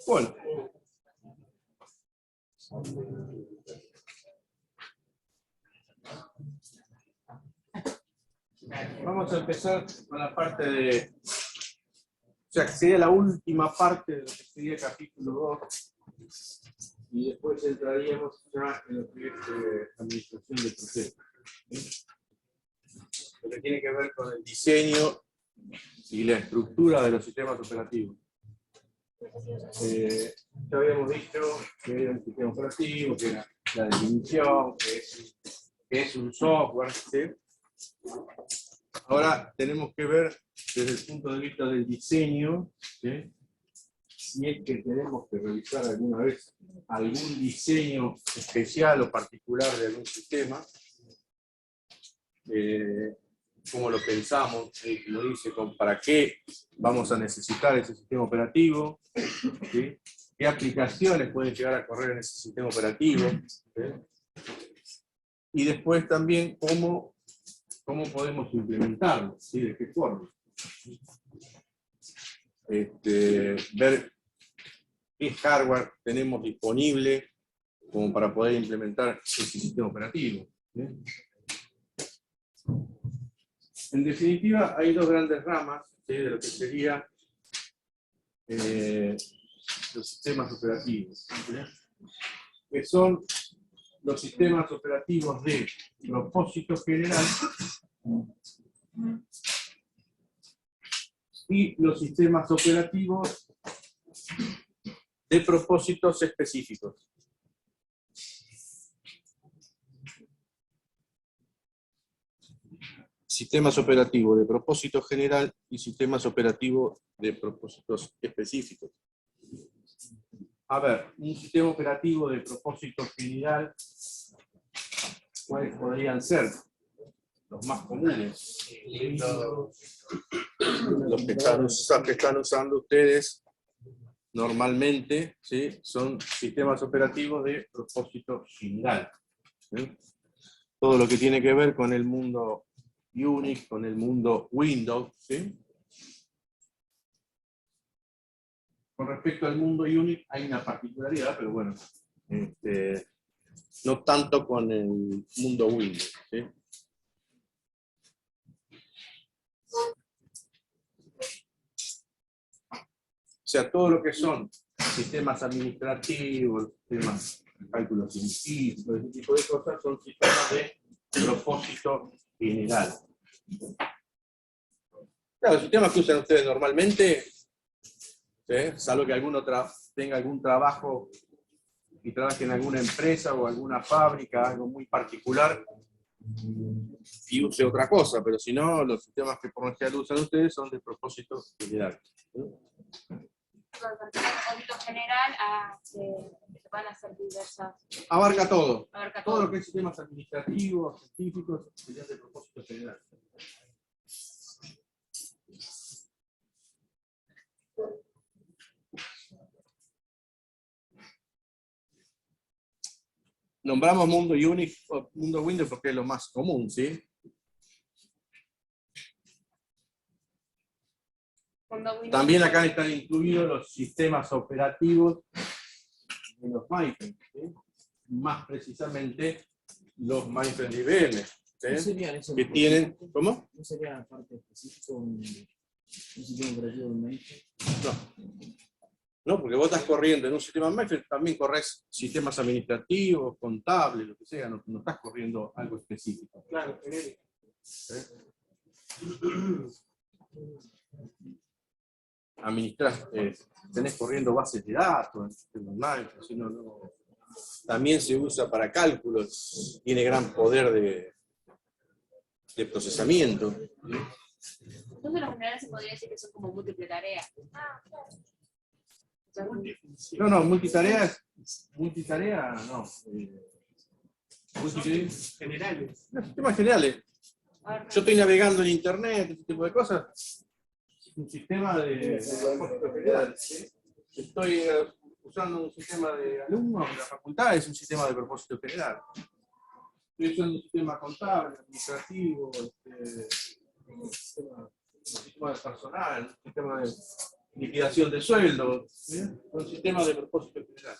Bueno. Vamos a empezar con la parte de... O sea, que sería la última parte de lo que sería el capítulo 2. Y después entraríamos ya en lo que es administración de procesos. ¿Sí? Lo que tiene que ver con el diseño y la estructura de los sistemas operativos. Ya habíamos dicho que era un sistema operativo, que era la definición, que es un software. ¿Sí? Ahora tenemos que ver desde el punto de vista del diseño, ¿sí? Si es que tenemos que realizar alguna vez algún diseño especial o particular de algún sistema, cómo lo pensamos, lo dice, para qué vamos a necesitar ese sistema operativo, ¿sí? Qué aplicaciones pueden llegar a correr en ese sistema operativo, ¿sí? Y después también cómo podemos implementarlo, ¿sí? De qué forma. Ver qué hardware tenemos disponible como para poder implementar ese sistema operativo, ¿sí? En definitiva, hay dos grandes ramas, ¿sí? De lo que serían los sistemas operativos, ¿sí? Que son los sistemas operativos de propósito general y los sistemas operativos de propósitos específicos. Sistemas operativos de propósito general y sistemas operativos de propósitos específicos. A ver, un sistema operativo de propósito general, ¿cuáles podrían ser? Los más comunes. Los que están usando ustedes normalmente, ¿sí? Son sistemas operativos de propósito general, ¿sí? Todo lo que tiene que ver con el mundo Unix, con el mundo Windows, ¿sí? Con respecto al mundo Unix hay una particularidad, pero bueno, no tanto con el mundo Windows, ¿sí? O sea, todo lo que son sistemas administrativos, sistemas de cálculos científicos, ese tipo de cosas, son sistemas de propósito general. Claro, los sistemas que usan ustedes normalmente, ¿sí? Salvo que alguno tenga algún trabajo y trabaje en alguna empresa o alguna fábrica, algo muy particular, y use otra cosa, pero si no, los sistemas que por lo general usan ustedes son de propósito general. ¿Sí? Propósito general se van a hacer diversas. Abarca todo. Abarca todo lo que es sistemas administrativos, científicos, sería de propósito general. Nombramos mundo Unix o mundo Windows porque es lo más común, ¿sí? También acá están incluidos los sistemas operativos de los mainframes, ¿sí? Más precisamente los mainframes de IBM, ¿sí? Que tienen, ¿cómo? ¿No sería parte específica un sistema operativo de un mainframe? No, porque vos estás corriendo en un sistema mainframe, también corres sistemas administrativos, contables, lo que sea, no estás corriendo algo específico. Claro, genérico. Administras, tenés corriendo bases de datos en sistemas mainframe, si no. También se usa para cálculos, tiene gran poder de procesamiento. Entonces los generales se podría decir que son como múltiple tareas. No, multitarea no. Generales. Los sistemas generales. Yo estoy navegando en internet, ese tipo de cosas. Es un sistema de propósito general, ¿sí? Estoy usando un sistema de alumnos de la facultad, es un sistema de propósito general. Utilizan un sistema contable, administrativo, un sistema de personal, un sistema de liquidación de sueldos, ¿sí? Un sistema de propósito general.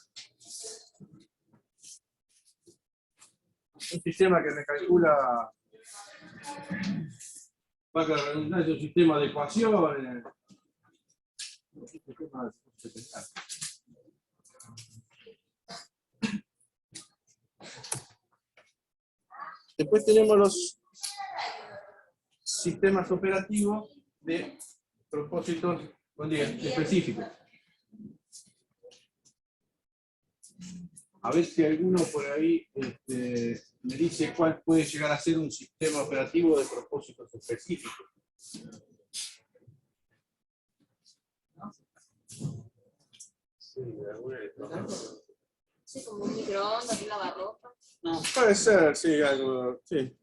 Un sistema que me calcula, va a redundar, es un sistema de ecuaciones, un sistema de propósito general. Después tenemos los sistemas operativos de propósitos específicos. A ver si alguno por ahí me dice cuál puede llegar a ser un sistema operativo de propósitos específicos. Sí, como un microondas, un lavarropa. No. Puede ser, sí, algo, sí.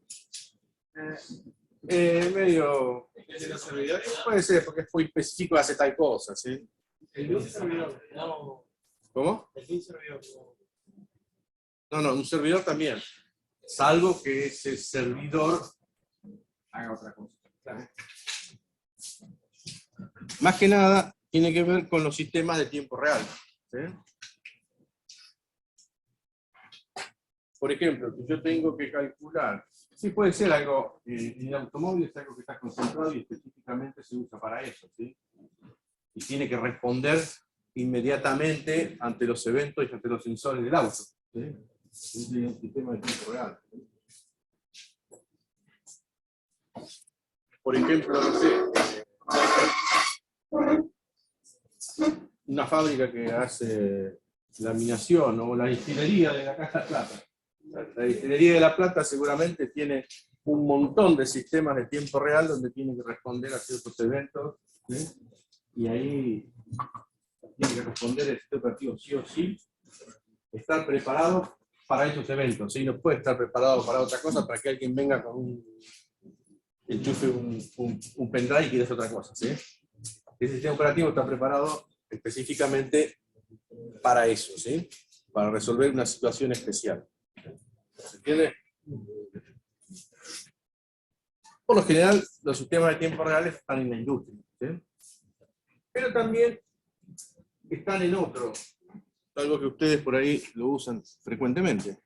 Medio... ¿De los servidores? Puede ser, porque es muy específico, hace tal cosa, ¿sí? El de un servidor, no. ¿Cómo? El de un servidor, no. No, un servidor también. Salvo que ese servidor haga otra cosa. ¿Sabe? Más que nada, tiene que ver con los sistemas de tiempo real. ¿Sí? Por ejemplo, que yo tengo que calcular, sí puede ser algo, en el automóvil es algo que está concentrado y específicamente se usa para eso, ¿sí? Y tiene que responder inmediatamente ante los eventos y ante los sensores del auto, ¿sí? Es un sistema de tiempo real. ¿Sí? Por ejemplo, no sé, una fábrica que hace laminación o la destilería de la Casa Plata. La destilería de La Plata seguramente tiene un montón de sistemas de tiempo real donde tiene que responder a ciertos eventos, ¿sí? Y ahí tiene que responder el sistema operativo sí o sí, estar preparado para esos eventos, ¿sí? No puede estar preparado para otra cosa, para que alguien venga con enchufe un pendrive y quiere otra cosa, ¿sí? Ese sistema operativo está preparado específicamente para eso, ¿sí? Para resolver una situación especial. ¿Se entiende? Por lo general, los sistemas de tiempo real están en la industria, ¿sí? Pero también están en otro, algo que ustedes por ahí lo usan frecuentemente.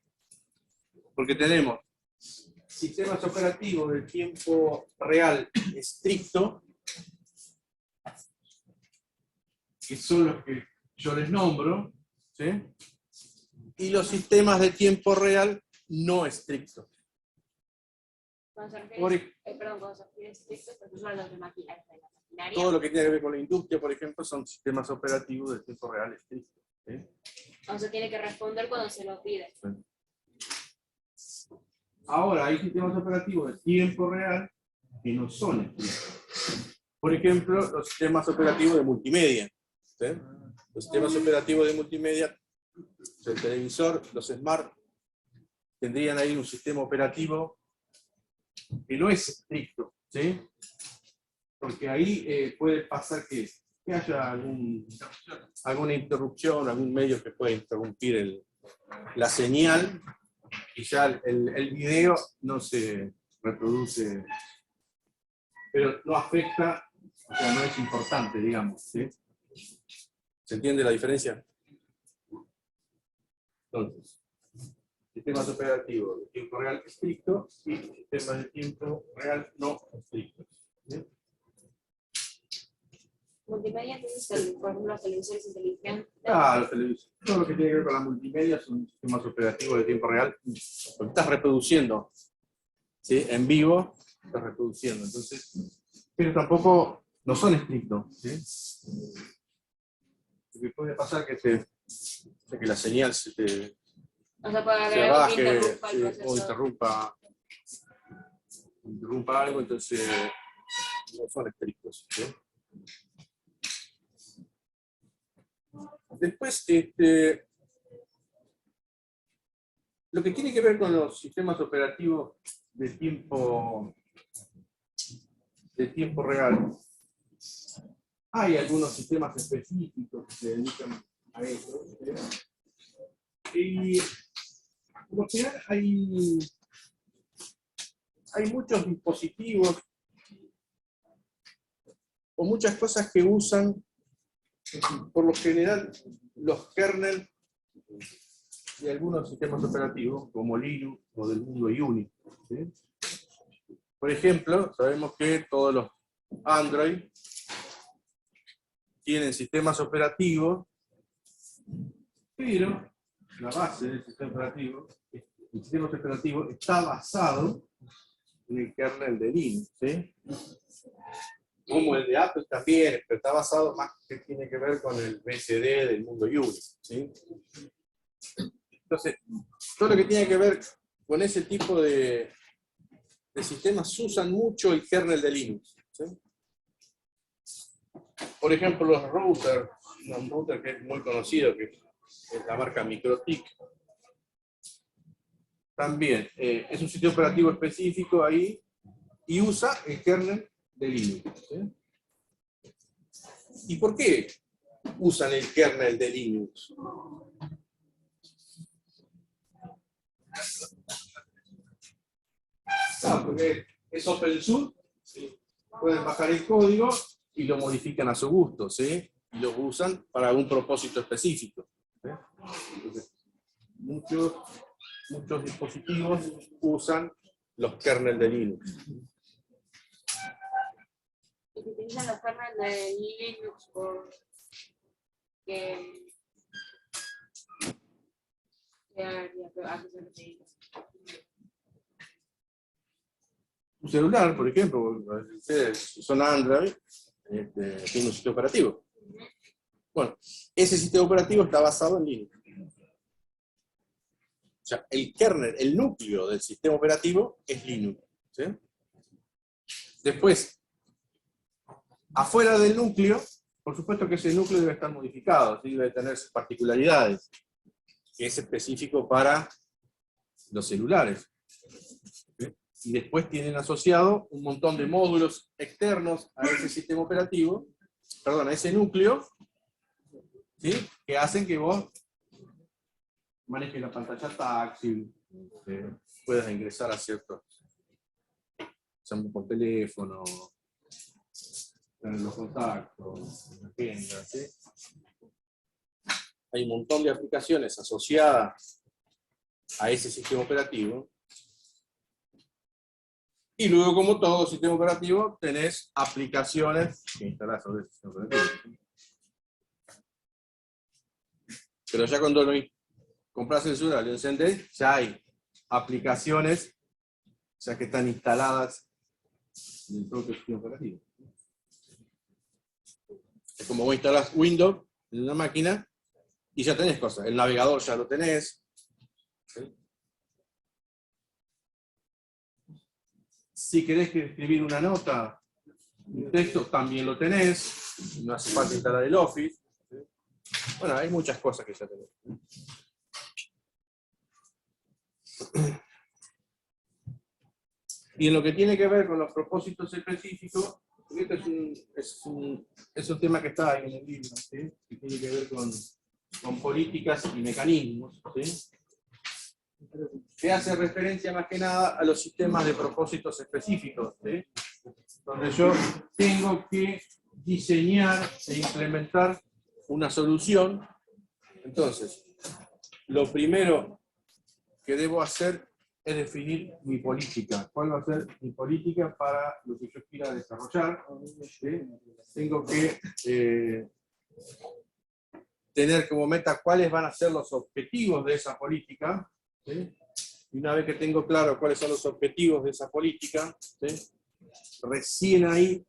Porque tenemos sistemas operativos de tiempo real estricto, que son los que yo les nombro, ¿sí? Y los sistemas de tiempo real no estrictos. Cuando se refiere, cuando se refiere a estrictos, porque son los de maquinaria. Todo lo que tiene que ver con la industria, por ejemplo, son sistemas operativos de tiempo real estrictos, ¿sí? O sea, tiene que responder cuando se lo pide. Sí. Ahora, hay sistemas operativos de tiempo real que no son estrictos. Por ejemplo, los sistemas operativos de multimedia, ¿sí? Los sistemas operativos de multimedia, el televisor, los smart, tendrían ahí un sistema operativo que no es estricto, ¿sí? Porque ahí puede pasar que haya alguna interrupción, algún medio que pueda interrumpir la señal, y ya el video no se reproduce, pero no afecta, o sea, no es importante, digamos, ¿sí? ¿Se entiende la diferencia? Entonces, sistemas operativos de tiempo real estricto y sistemas de tiempo real no estrictos, ¿sí? Multimedia, entonces, por ejemplo, los televisores inteligentes. Claro, todo lo que tiene que ver con la multimedia son sistemas operativos de tiempo real. Lo que estás reproduciendo, ¿sí? En vivo, estás reproduciendo. Entonces, pero tampoco no son estrictos, ¿sí? Porque puede pasar que la señal se puede haber algo que baje, interrumpa el ¿sí? proceso. O interrumpa algo, entonces no son estrictos, ¿sí? Después, lo que tiene que ver con los sistemas operativos de tiempo real, hay algunos sistemas específicos que se dedican a eso, ¿sí? Y por lo general hay hay muchos dispositivos o muchas cosas que usan, por lo general, los kernel de algunos sistemas operativos, como Linux o del mundo Unix, ¿sí? Por ejemplo, sabemos que todos los Android tienen sistemas operativos, pero la base del sistema operativo, el sistema operativo está basado en el kernel de Linux, ¿sí? Como el de Apple también, pero está basado más que tiene que ver con el BSD del mundo Unix, ¿sí? Entonces, todo lo que tiene que ver con ese tipo de sistemas usan mucho el kernel de Linux, ¿sí? Por ejemplo, los routers, un router que es muy conocido, que es la marca MikroTik, también es un sistema operativo específico ahí y usa el kernel de Linux, ¿sí? ¿Y por qué usan el kernel de Linux? Porque es open source, ¿sí? Pueden bajar el código y lo modifican a su gusto, ¿sí? Y lo usan para algún propósito específico, ¿sí? Entonces, muchos dispositivos usan los kernels de Linux. Y se utilizan los kernels de Linux porque ¿a qué se refiere? Un celular, por ejemplo, ustedes son Android, tiene un sistema operativo. Bueno, ese sistema operativo está basado en Linux. O sea, el kernel, el núcleo del sistema operativo es Linux, ¿sí? Después, afuera del núcleo, por supuesto que ese núcleo debe estar modificado, ¿sí? Debe tener sus particularidades, que es específico para los celulares. ¿Sí? Y después tienen asociado un montón de módulos externos a ese sistema operativo, perdón, a ese núcleo, ¿sí? Que hacen que vos manejes la pantalla táctil, puedas ingresar a ciertos, por teléfono, tener los contactos, la agenda, ¿sí? Hay un montón de aplicaciones asociadas a ese sistema operativo. Y luego, como todo sistema operativo, tenés aplicaciones que instalás sobre ese sistema operativo. Pero ya cuando lo compras el celular y lo encendés, ya hay aplicaciones ya que están instaladas en el propio sistema operativo. Es como vos instalás Windows en una máquina y ya tenés cosas. El navegador ya lo tenés. ¿Sí? Si querés escribir una nota, un texto, también lo tenés. No hace falta instalar el Office. ¿Sí? Bueno, hay muchas cosas que ya tenés. Y en lo que tiene que ver con los propósitos específicos, este es un tema que está ahí en el libro, ¿sí? Que tiene que ver con políticas y mecanismos, ¿sí? Que hace referencia más que nada a los sistemas de propósitos específicos, ¿sí? Donde yo tengo que diseñar e implementar una solución. Entonces, lo primero que debo hacer es definir mi política. ¿Cuál va a ser mi política para lo que yo quiera desarrollar? ¿Sí? Tengo que tener como meta cuáles van a ser los objetivos de esa política. ¿Sí? Y una vez que tengo claro cuáles son los objetivos de esa política, ¿sí? Recién ahí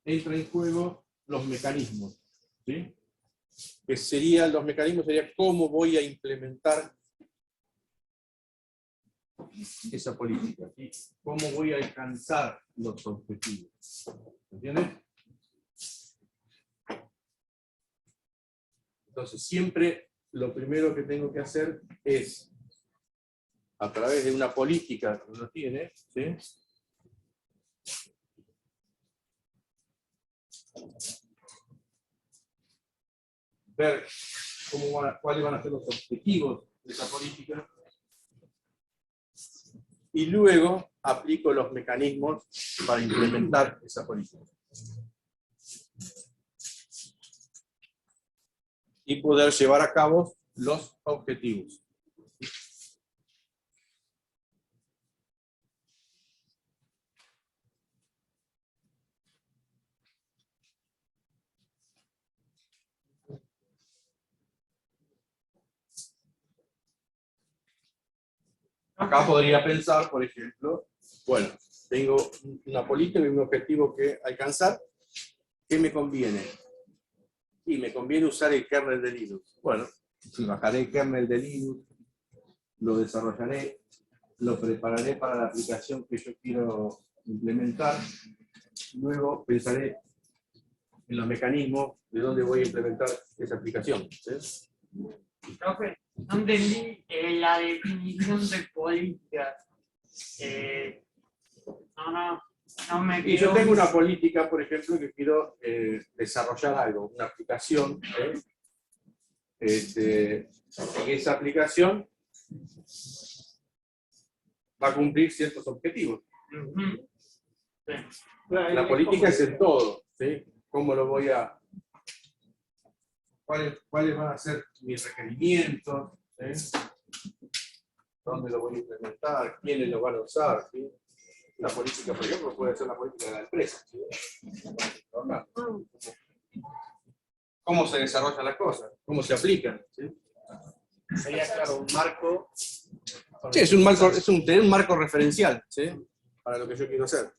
entra en juego los mecanismos. ¿Sí? Los mecanismos serían cómo voy a implementar esa política, ¿sí? ¿Cómo voy a alcanzar los objetivos? ¿Entiendes? Entonces, siempre lo primero que tengo que hacer es, a través de una política que uno tiene, ¿sí? Ver cuáles van a ser los objetivos de esa política. y luego aplico los mecanismos para implementar esa política. Y poder llevar a cabo los objetivos. Acá podría pensar, por ejemplo, bueno, tengo una política y un objetivo que alcanzar. ¿Qué me conviene? Y me conviene usar el kernel de Linux. Bueno, bajaré el kernel de Linux, lo desarrollaré, lo prepararé para la aplicación que yo quiero implementar. Luego pensaré en los mecanismos de dónde voy a implementar esa aplicación. ¿Sí? Profe, no entendí la definición de política. No me Y yo quedó. tengo una política, por ejemplo, que quiero desarrollar algo, una aplicación. Y esa aplicación va a cumplir ciertos objetivos. Ujú. Sí. La política es en todo. ¿Sí? ¿Cómo lo voy a...? ¿Cuáles van a ser mis requerimientos? ¿Sí? ¿Dónde lo voy a implementar? ¿Quiénes lo van a usar? ¿Sí? La política, por ejemplo, puede ser la política de la empresa. ¿Sí? ¿Cómo se desarrollan las cosas? ¿Cómo se aplican? ¿Sí? Sería, claro, un marco. Sí, tener un marco referencial, ¿sí? Para lo que yo quiero hacer.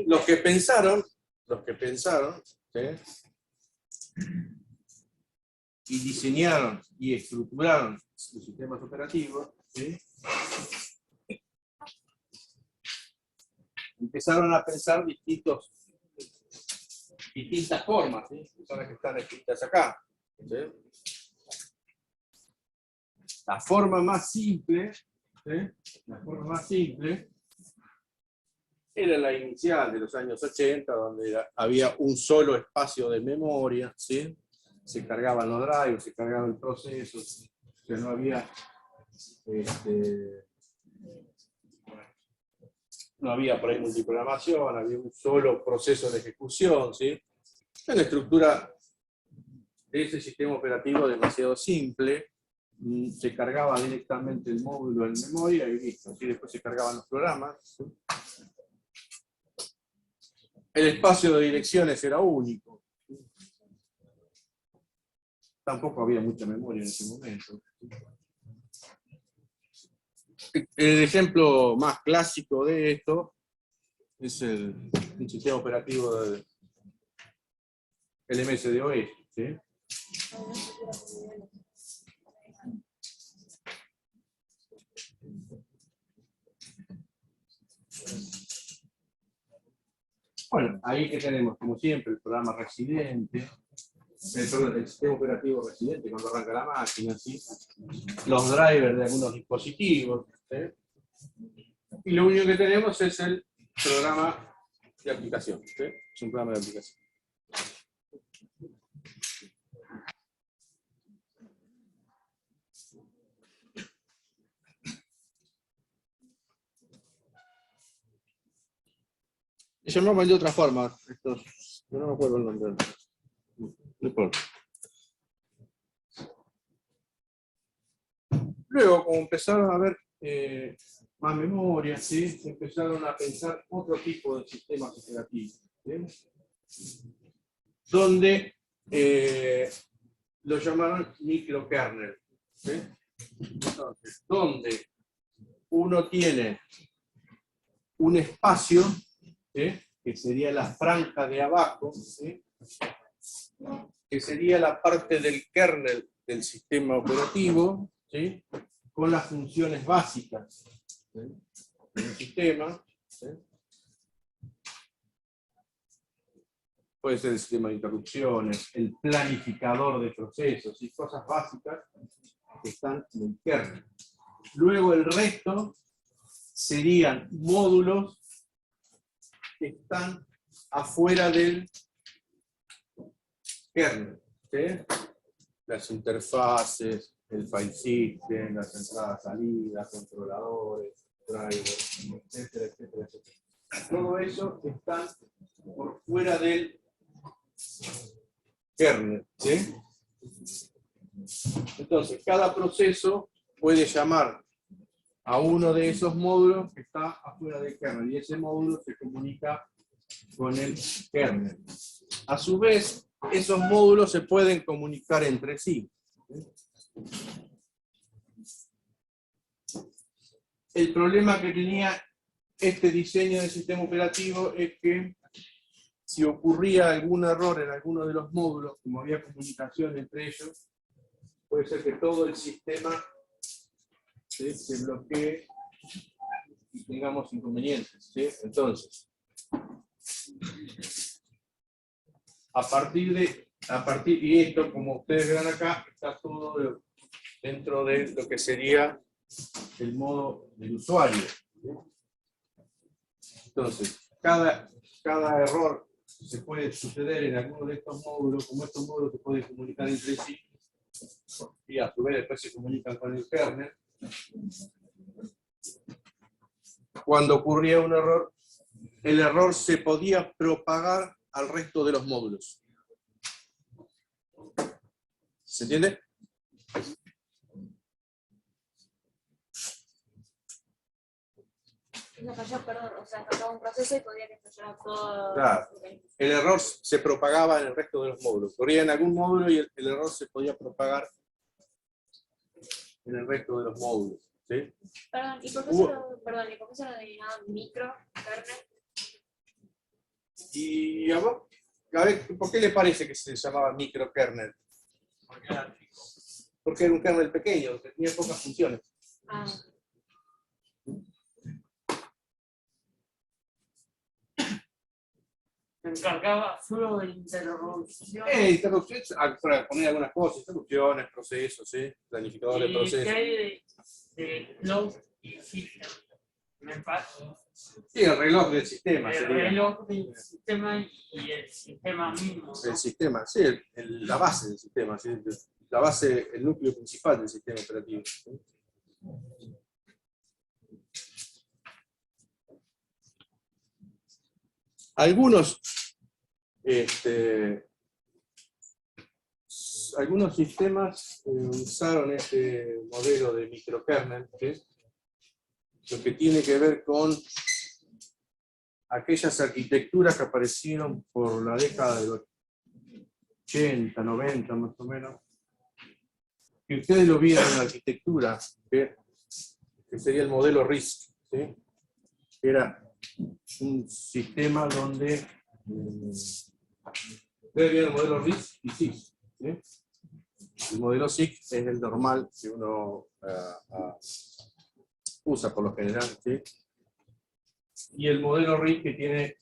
Los que pensaron, ¿sí? Y diseñaron y estructuraron los sistemas operativos, ¿sí? Empezaron a pensar distintas formas, ¿sí? Que son las que están escritas acá. ¿Sí? La forma más simple, ¿sí? La forma más simple era la inicial de los años 80, donde había un solo espacio de memoria, ¿sí? Se cargaban los drivers, se cargaba el proceso, que no había no había por ahí multiprogramación, había un solo proceso de ejecución, ¿sí? Una estructura de ese sistema operativo demasiado simple, se cargaba directamente el módulo en memoria y listo, ¿sí? Después se cargaban los programas. ¿Sí? El espacio de direcciones era único. Tampoco había mucha memoria en ese momento. El ejemplo más clásico de esto es el sistema operativo del MS-DOS. ¿Sí? Bueno, ahí que tenemos, como siempre, el programa residente, el sistema operativo residente cuando arranca la máquina, ¿sí? Los drivers de algunos dispositivos, ¿sí? Y lo único que tenemos es el programa de aplicación, ¿sí? Es un programa de aplicación. Se llamaban de otra forma, estos, no me acuerdo el nombre. No importa. Luego, como empezaron a ver más memoria, ¿sí? Se empezaron a pensar otro tipo de sistemas operativos, ¿sí? Donde lo llamaron microkernel, ¿sí? Entonces, donde uno tiene un espacio, ¿sí? Que sería la franja de abajo, ¿sí? Que sería la parte del kernel del sistema operativo, ¿sí? Con las funciones básicas, ¿sí? Del sistema, ¿sí? Puede ser el sistema de interrupciones, el planificador de procesos y cosas básicas que están en el kernel. Luego el resto serían módulos que están afuera del kernel, ¿sí? Las interfaces, el file system, las entradas, salidas, controladores, drivers, etcétera, etcétera, etcétera. Todo eso está por fuera del kernel, ¿sí? Entonces, cada proceso puede llamar a uno de esos módulos que está afuera del kernel, y ese módulo se comunica con el kernel. A su vez, esos módulos se pueden comunicar entre sí. El problema que tenía este diseño del sistema operativo es que si ocurría algún error en alguno de los módulos, como había comunicación entre ellos, puede ser que todo el sistema se bloquee y tengamos inconvenientes, ¿sí? Entonces, y esto, como ustedes verán acá, está todo dentro de lo que sería el modo del usuario, ¿sí? Entonces, cada error se puede suceder en alguno de estos módulos, como estos módulos se pueden comunicar entre sí, y a su vez después se comunican con el kernel. Cuando ocurría un error, el error se podía propagar al resto de los módulos. ¿Se entiende? No falló, perdón, o sea, fallaba un proceso y podía que fallara todo. Claro. El error se propagaba en el resto de los módulos. Corría en algún módulo y el error se podía propagar en el resto de los módulos, ¿sí? Perdón, ¿y por qué se lo denominaban microkernel? Y a ver, ¿por qué le parece que se llamaba microkernel? Porque era un kernel pequeño, que tenía pocas funciones. Ah. Se encargaba solo de interrupción. Interrupciones, para poner algunas cosas, interrupciones, procesos, ¿sí? Planificador de ¿Y procesos. qué hay de cloud y system? Me pasa. Sí, el reloj del sistema. El sería. reloj del sistema y el sistema mismo, ¿no? El sistema, sí, la base del sistema, ¿sí? La base, el núcleo principal del sistema operativo, ¿sí? Algunos sistemas usaron este modelo de microkernel, ¿sí? Lo que tiene que ver con aquellas arquitecturas que aparecieron por la década de los 80, 90 más o menos, que ustedes lo vieron en la arquitectura, que sería el modelo RISC, ¿sí? Era un sistema donde ustedes vieron el modelo RISC y SIG, ¿sí? El modelo SIG es el normal que uno usa por lo general, ¿sí? Y el modelo RISC que tiene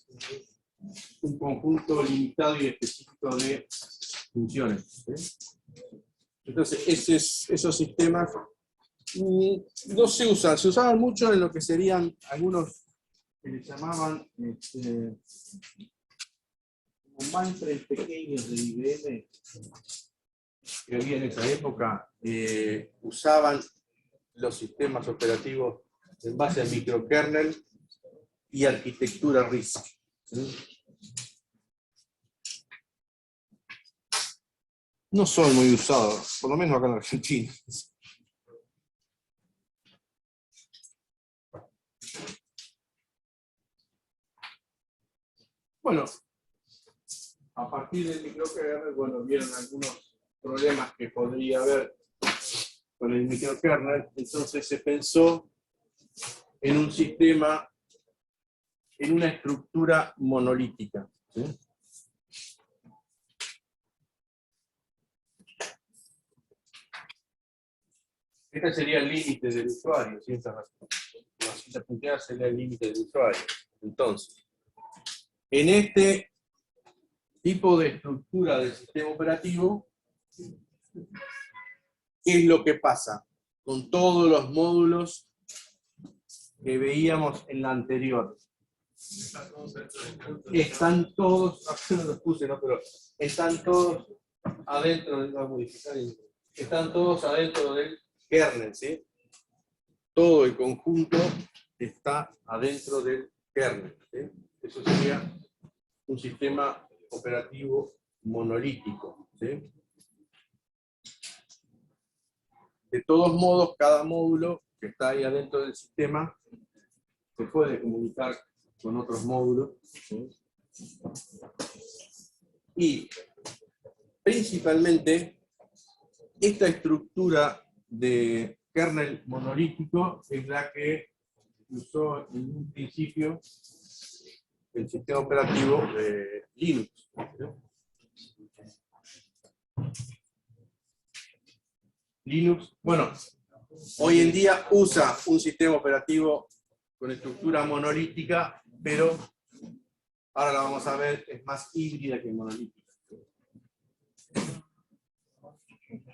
un conjunto limitado y específico de funciones, ¿sí? Entonces esos sistemas no se usan, se usaban mucho en lo que serían algunos que le llamaban como mainframes pequeños de IBM que había en esa época, usaban los sistemas operativos en base a microkernel y arquitectura RISC, ¿sí? No son muy usados, por lo menos acá en Argentina. Bueno, a partir del microkernel, bueno, vieron algunos problemas que podría haber con el microkernel, entonces se pensó en un sistema, en una estructura monolítica, ¿sí? Este sería el límite del usuario, ¿sí? La cita punteada sería el límite del usuario. Entonces, en este tipo de estructura del sistema operativo, ¿qué es lo que pasa con todos los módulos que veíamos en la anterior? Están todos, no los puse, ¿no? Pero están todos adentro del, voy a modificar, están todos adentro del kernel, ¿sí? Todo el conjunto está adentro del kernel, ¿sí? Eso sería un sistema operativo monolítico, ¿sí? De todos modos, cada módulo que está ahí adentro del sistema se puede comunicar con otros módulos, ¿sí? Y principalmente esta estructura de kernel monolítico es la que usó en un principio el sistema operativo de Linux, ¿sí? Linux, bueno, hoy en día usa un sistema operativo con estructura monolítica, pero ahora la vamos a ver, es más híbrida que monolítica.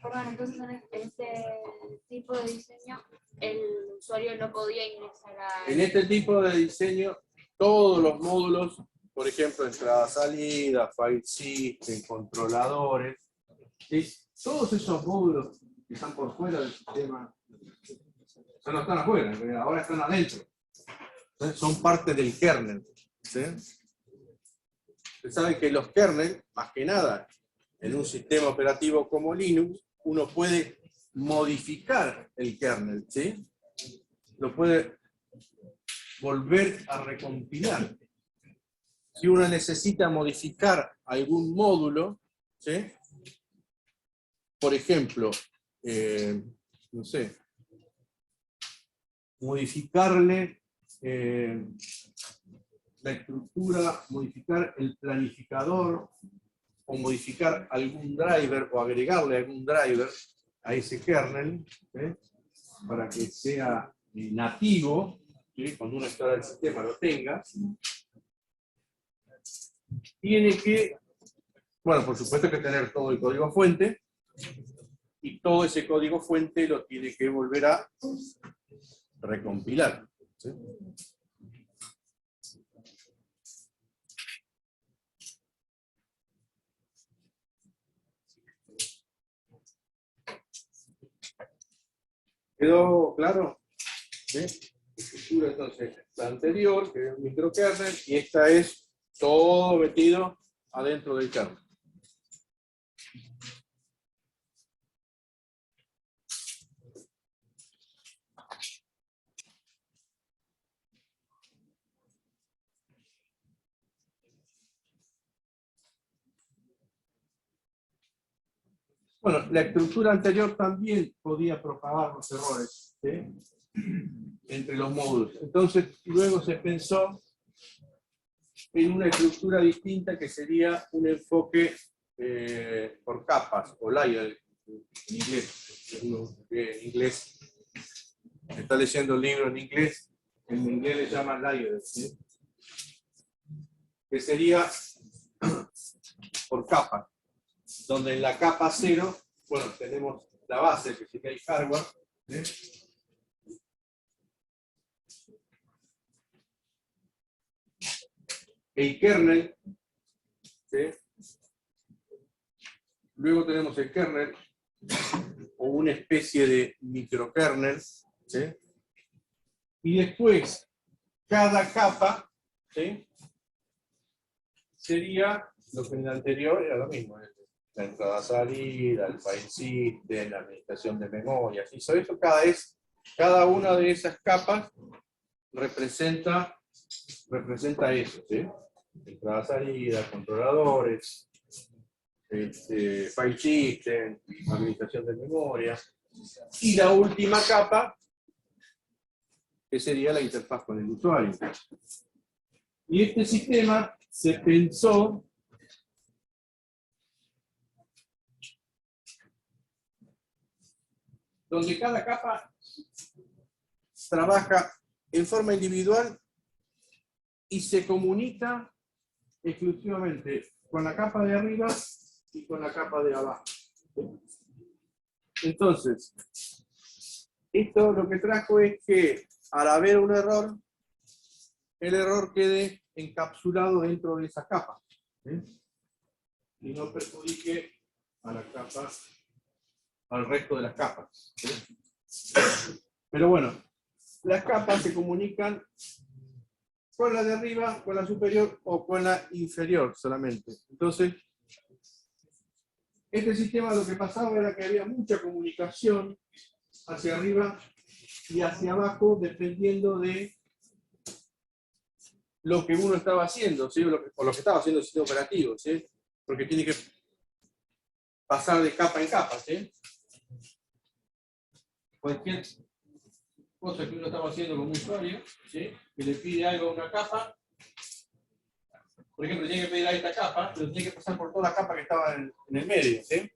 Perdón, entonces en este tipo de diseño el usuario no podía ingresar a... En este tipo de diseño, todos los módulos, por ejemplo, entrada, salida, file system, controladores, ¿sí? Todos esos módulos que están por fuera del sistema, no están afuera, ahora están adentro. Entonces, son parte del kernel, ¿sí? Usted sabe que los kernel, más que nada, en un sistema operativo como Linux, uno puede modificar el kernel, ¿sí? Lo puede volver a recompilar. Si uno necesita modificar algún módulo, ¿sí? Por ejemplo, no sé, modificarle la estructura, modificar el planificador, o modificar algún driver, o agregarle algún driver a ese kernel, ¿sí? Para que sea nativo, ¿sí? Cuando uno instala el sistema lo tenga, tiene que, bueno, por supuesto que tener todo el código fuente, y todo ese código fuente lo tiene que volver a recompilar, ¿sí? ¿Quedó claro? ¿Sí? Estructura entonces la anterior, que es el microkernel, y esta es todo metido adentro del kernel. Bueno, la estructura anterior también podía propagar los errores, ¿sí? Entre los módulos. Entonces, luego se pensó en una estructura distinta que sería un enfoque por capas, o layer en inglés. En inglés está leyendo el libro en inglés le llaman layer, ¿sí? Que sería por capas, donde en la capa 0, bueno, tenemos la base, que sería el hardware, ¿sí? El kernel, ¿sí? Luego tenemos el kernel, o una especie de microkernel, ¿sí? Y después, cada capa, ¿sí? Sería lo que en el anterior era lo mismo, la entrada-salida, el file system, la administración de memorias, y sobre eso cada una de esas capas representa eso, ¿sí? Entrada-salida, controladores, file system, administración de memoria, y la última capa, que sería la interfaz con el usuario. Y este sistema se pensó donde cada capa trabaja en forma individual y se comunica exclusivamente con la capa de arriba y con la capa de abajo. Entonces, esto lo que trajo es que al haber un error, el error quede encapsulado dentro de esa capa, ¿sí? Y no perjudique a la capa, al resto de las capas, ¿sí? Pero bueno, las capas se comunican con la de arriba, con la superior o con la inferior solamente. Entonces, este sistema lo que pasaba era que había mucha comunicación hacia arriba y hacia abajo dependiendo de lo que uno estaba haciendo, ¿sí? O lo que estaba haciendo el sistema operativo, ¿sí? Porque tiene que pasar de capa en capa, ¿sí? Cualquier cosa que uno estaba haciendo como usuario, ¿sí? Que le pide algo a una capa, por ejemplo, tiene que pedir a esta capa, pero tiene que pasar por toda la capa que estaba en el medio, ¿sí?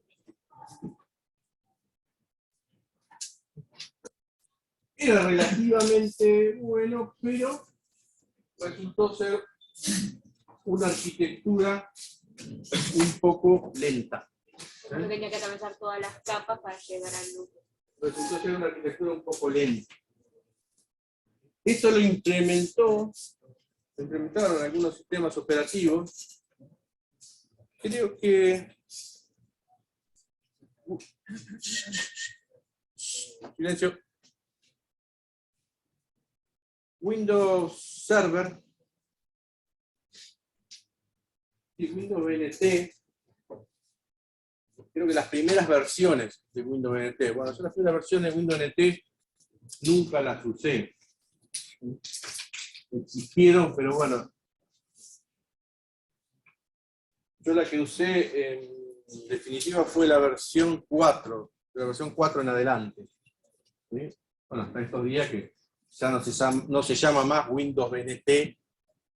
Era relativamente bueno, pero resultó ser una arquitectura un poco lenta. Uno tenía que atravesar todas las capas para llegar al núcleo. Resultó ser una arquitectura un poco lenta. Esto lo implementaron algunos sistemas operativos. Creo que... Silencio. Windows Server y Windows NT. Creo que las primeras versiones de Windows NT. Bueno, son las primeras versiones de Windows NT. Nunca las usé. Existieron, pero bueno. Yo la que usé en definitiva fue la versión 4. De la versión 4 en adelante. ¿Sí? Bueno, hasta estos días que ya no se llama más Windows NT,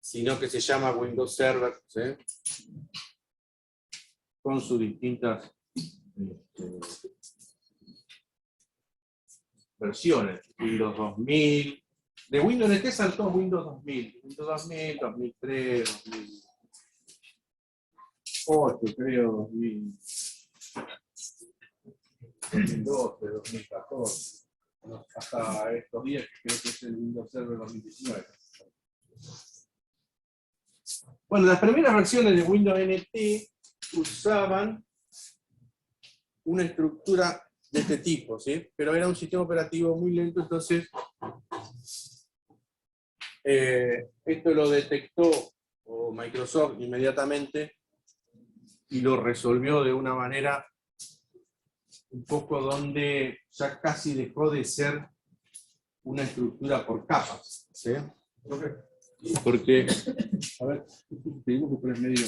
sino que se llama Windows Server, ¿sí? Con sus distintas versiones. Windows 2000. De Windows NT saltó Windows 2000. Windows 2000, 2003, 2008, creo, 2012, 2014. Hasta estos días, que creo que es el Windows Server 2019. Bueno, las primeras versiones de Windows NT usaban una estructura de este tipo, ¿sí? Pero era un sistema operativo muy lento, entonces esto lo detectó Microsoft inmediatamente y lo resolvió de una manera un poco donde ya casi dejó de ser una estructura por capas, ¿sí? Porque, a ver, tenemos que poner medio.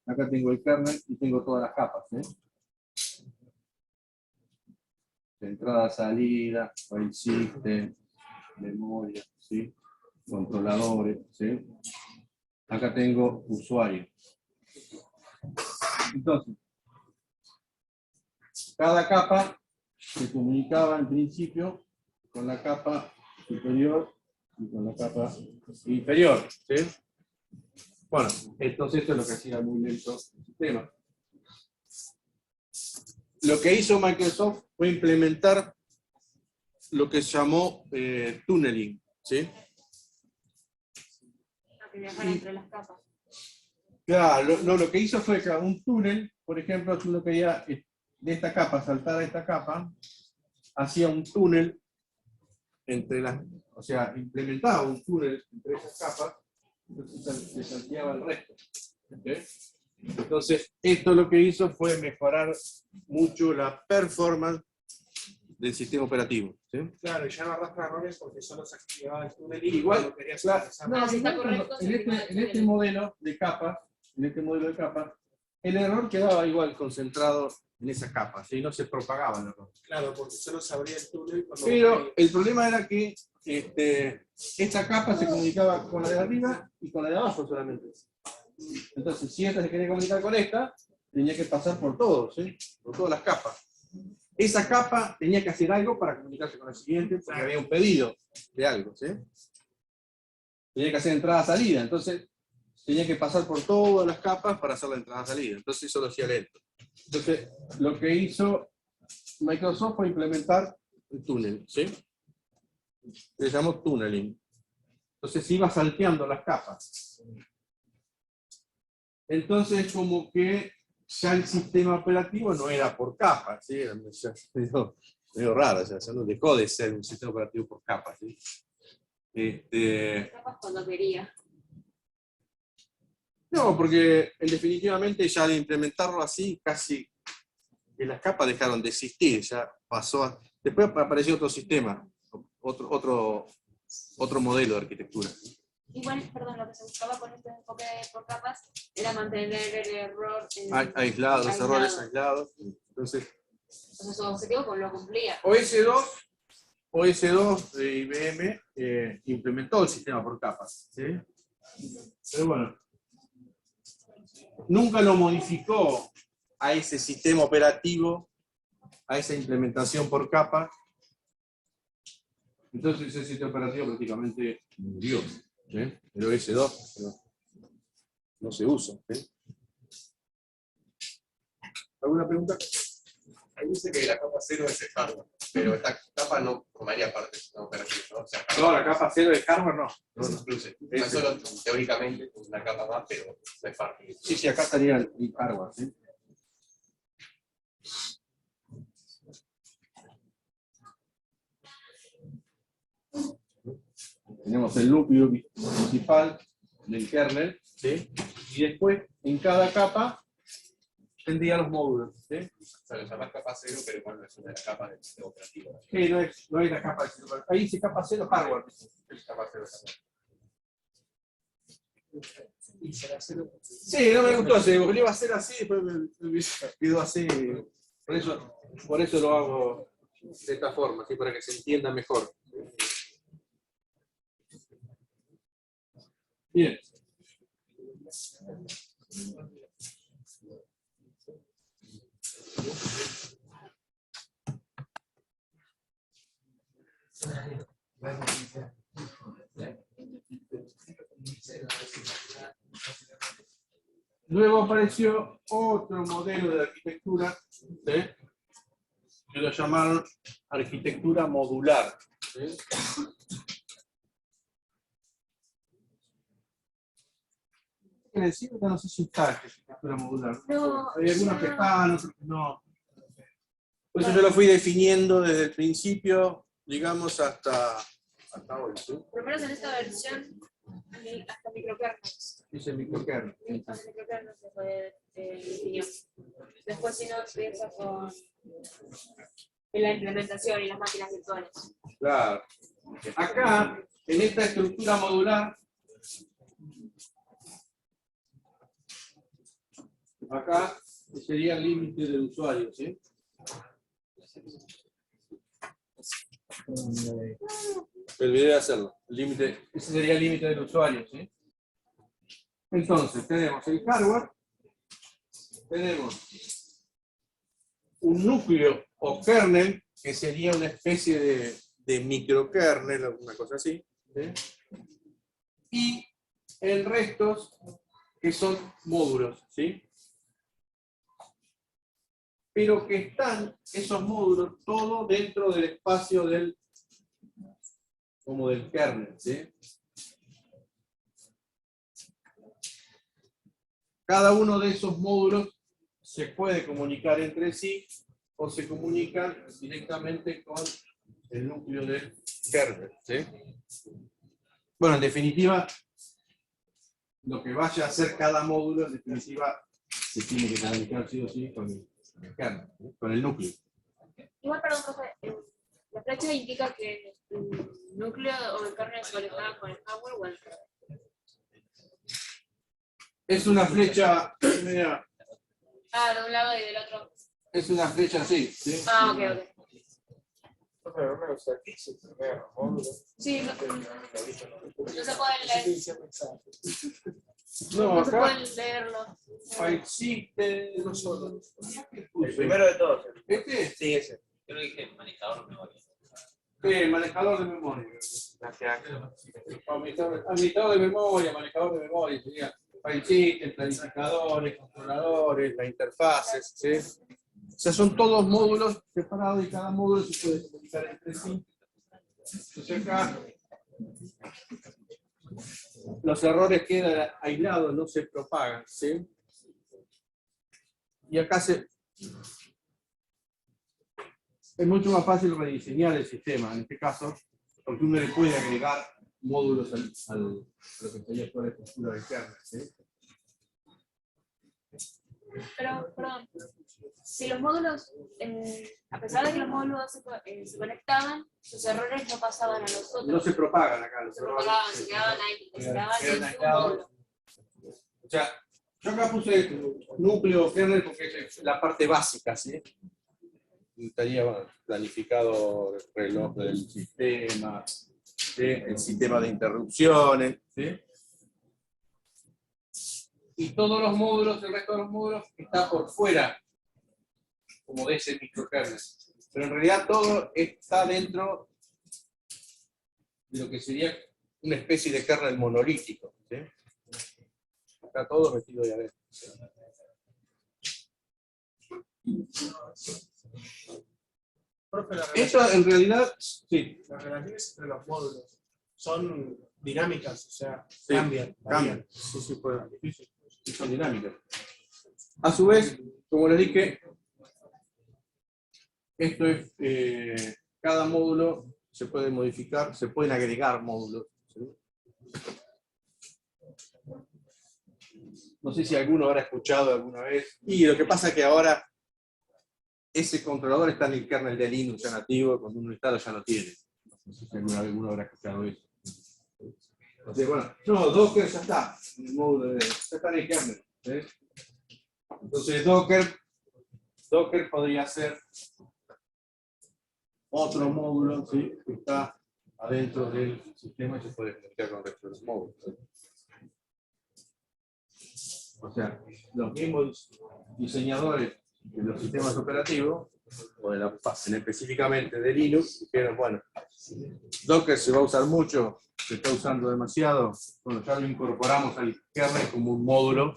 Acá tengo el kernel y tengo todas las capas, ¿sí? Entrada, salida, file system, memoria, ¿sí? Controladores, ¿sí? Acá tengo usuario. Entonces, cada capa se comunicaba en principio con la capa superior y con la capa inferior, ¿sí? Bueno, entonces esto es lo que hacía muy lento el sistema. Lo que hizo Microsoft fue implementar lo que se llamó tunneling, ¿sí? Que viajar entre las capas. Claro, lo que hizo fue que un túnel, por ejemplo, si uno quería de esta capa saltar a esta capa, hacía un túnel entre las, o sea, implementaba un túnel entre esas capas, entonces se salteaba el resto. ¿Okay? Entonces, esto lo que hizo fue mejorar mucho la performance del sistema operativo, ¿sí? Claro, y ya no arrastra errores porque solo se activaba el túnel y Igual, no querías claro, empezar. No, si está correcto, en este modelo de capas, el error quedaba igual concentrado en esa capa, ¿sí? No se propagaba el error. Claro, porque solo se abría el túnel cuando... Pero el problema era que esta capa se comunicaba con la de arriba y con la de abajo solamente. Entonces, si esta se quería comunicar con esta, tenía que pasar por todos, ¿sí? Por todas las capas. Esa capa tenía que hacer algo para comunicarse con la siguiente, porque había un pedido de algo, ¿sí? Tenía que hacer entrada-salida. Entonces, tenía que pasar por todas las capas para hacer la entrada-salida. Entonces eso lo hacía lento. Entonces, lo que hizo Microsoft fue implementar el túnel, ¿sí? Se llamó tunneling. Entonces iba salteando las capas. Entonces, como que ya el sistema operativo no era por capas, ¿sí? Era medio raro, o sea, ya no dejó de ser un sistema operativo por capas, ¿sí? Capaz cuando quería. No, porque definitivamente ya al implementarlo así, casi que las capas dejaron de existir, ya pasó a... Después apareció otro sistema, otro modelo de arquitectura. Igual, perdón, lo que se buscaba con este enfoque por capas era mantener el error Aislado, los errores aislados. Entonces, o sea, su objetivo lo cumplía. OS2 de IBM implementó el sistema por capas, ¿sí? Pero bueno, nunca lo modificó a ese sistema operativo, a esa implementación por capa. Entonces ese sistema operativo prácticamente murió, ¿sí? El OS2 no se usa, ¿sí? ¿Alguna pregunta? Ahí dice que la capa 0 es el hardware, pero esta capa no formaría parte del sistema operativo, ¿no? O sea, No, la capa 0 de hardware no. no se incluye. Es solo teóricamente una capa más, pero no es parte. Sí, acá estaría el hardware, ¿sí? Tenemos el núcleo principal del kernel, ¿sí? Y después en cada capa tendría los módulos, ¿sí? O sea, lo llamas capa 0, pero igual no es una de las capas del sistema operativo. Sí, no es la capa 0. Ahí dice capa 0 hardware. Es capa 0 también. Y será 0. Sí, no me gustó ese dibujo. Lo iba a hacer así, después me quedó así. Por eso lo hago de esta forma, ¿sí? Para que se entienda mejor. Bien. Luego apareció otro modelo de arquitectura, ¿sí? Que lo llamaron arquitectura modular, ¿sí? En el sitio no sé si está arquitectura modular. No, Hay algunos que no. están, otros que no. Por eso yo lo fui definiendo desde el principio, digamos, hasta hoy, ¿sí? Por lo menos en esta versión, hasta microkernels. Dice microkernel. Hasta microkernels se puede definir. Después, si no, empieza con la implementación y las máquinas virtuales. Claro. Acá, en esta estructura modular, acá sería el límite del usuario, ¿sí? Me olvidé de hacerlo. Ese sería el límite del usuario, ¿sí? Entonces, tenemos el hardware, tenemos un núcleo o kernel, que sería una especie de microkernel, alguna cosa así, ¿sí? Y el resto, que son módulos, ¿sí? Pero que están esos módulos todo dentro del espacio del kernel, ¿sí? Cada uno de esos módulos se puede comunicar entre sí o se comunican directamente con el núcleo del kernel, ¿sí? Bueno, en definitiva, lo que vaya a hacer cada módulo, en definitiva, se tiene que comunicar sí o sí con el kernel, ¿sí? Con el núcleo. Igual, perdón, profe, la flecha indica que el núcleo o el kernel se conectaba con el hardware o el kernel. Es una flecha, mira, De un lado y del otro. es una flecha así, ¿sí? Ok. Pero me gusta aquí, sí, primero, módulo. Sí, no se pueden leer. No, No se acá pueden leerlo. existe uno solo. El primero de todos. ¿Este? Sí, ese. Yo le dije manejador de memoria. Sí, manejador de memoria. Administrador de memoria, manejador de memoria sería. file system, planificadores, controladores, las interfaces, ¿sí? O sea, son todos módulos separados y cada módulo se puede comunicar entre sí. Entonces acá los errores quedan aislados, no se propagan, ¿sí? Y acá es mucho más fácil rediseñar el sistema, en este caso, porque uno le puede agregar módulos a lo que sería toda la estructura de kernel, ¿sí? Pero, perdón, si los módulos, a pesar de que los módulos se conectaban, sus errores no pasaban a los otros. No se propagan acá los Se errores. propagaban, se quedaban ahí, se quedaban Quedan en su aislados. módulo. O sea, yo acá puse núcleo kernel porque es la parte básica, ¿sí? Estaría planificado el reloj del sistema, ¿sí? El sistema de interrupciones, ¿sí? Y todos los módulos, el resto de los módulos, está por fuera, como de ese microkernel. Pero en realidad todo está dentro de lo que sería una especie de kernel monolítico, ¿sí? Está todo metido ahí adentro. Profe, Esto en realidad, sí, las relaciones entre los módulos son dinámicas, o sea, Sí, cambian. cambian. Sí, sí, puede. Sí, son dinámicas. A su vez, como les dije, esto es, cada módulo se puede modificar, se pueden agregar módulos, ¿sí? No sé si alguno habrá escuchado alguna vez. Y lo que pasa es que ahora ese controlador está en el kernel de Linux ya nativo, cuando uno instala ya lo tiene. No sé si alguno habrá escuchado eso. O sea, bueno, no, Docker ya está, en el módulo ya está en el kernel, ¿sí? Entonces Docker podría ser otro módulo, ¿sí? Que está adentro del sistema y se puede comunicar con el resto de los módulos, ¿sí? O sea, los mismos diseñadores de los sistemas operativos, o específicamente de Linux, dijeron, bueno, Docker se va a usar mucho, se está usando demasiado, bueno, ya lo incorporamos al kernel como un módulo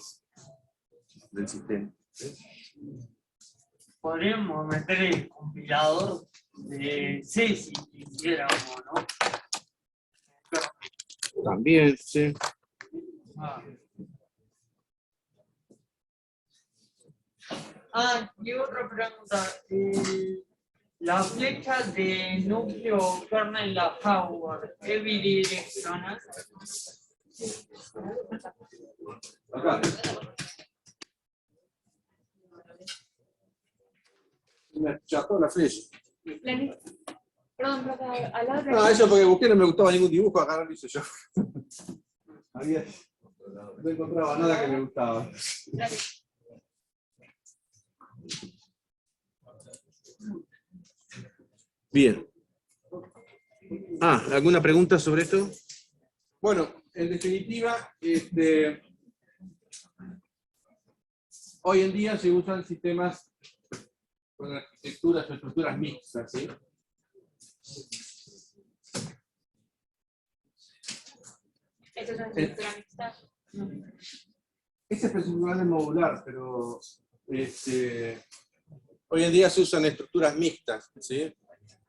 del sistema. Podríamos meter el compilador de C si quisiéramos, ¿no? También, sí. Y otra pregunta. La flecha de núcleo kernel la Howard es bidireccional. Acá. Me chapó la flecha. Perdón, profe, al lado de No, eso porque busqué, no me gustaba ningún dibujo, acá lo hice yo. No encontraba nada que me gustaba. Gracias. Bien. ¿Alguna pregunta sobre esto? Bueno, en definitiva, hoy en día se usan sistemas con arquitecturas o estructuras mixtas, ¿sí? Esto es una estructura mixta. Ese especificidad es modular, pero hoy en día se usan estructuras mixtas, ¿sí?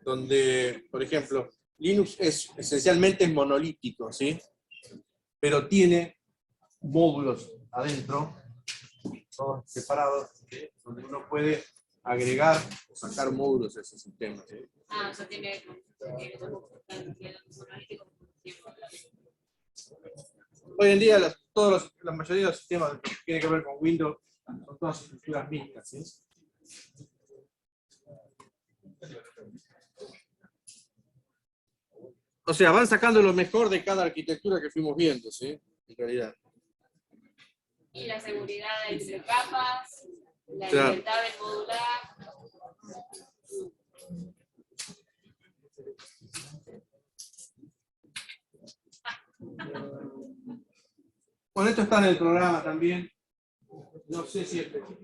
Donde, por ejemplo, Linux esencialmente es monolítico, ¿sí? Pero tiene módulos adentro, todos separados, ¿sí? Donde uno puede agregar o sacar módulos a ese sistema, ¿sí? O sea, tiene Hoy en día la mayoría de los sistemas que tienen que ver con Windows son todas estructuras mixtas, ¿sí? O sea, van sacando lo mejor de cada arquitectura que fuimos viendo, ¿sí? En realidad. Y la seguridad entre capas, la Claro. libertad del modular. Bueno, esto está en el programa también. No sé si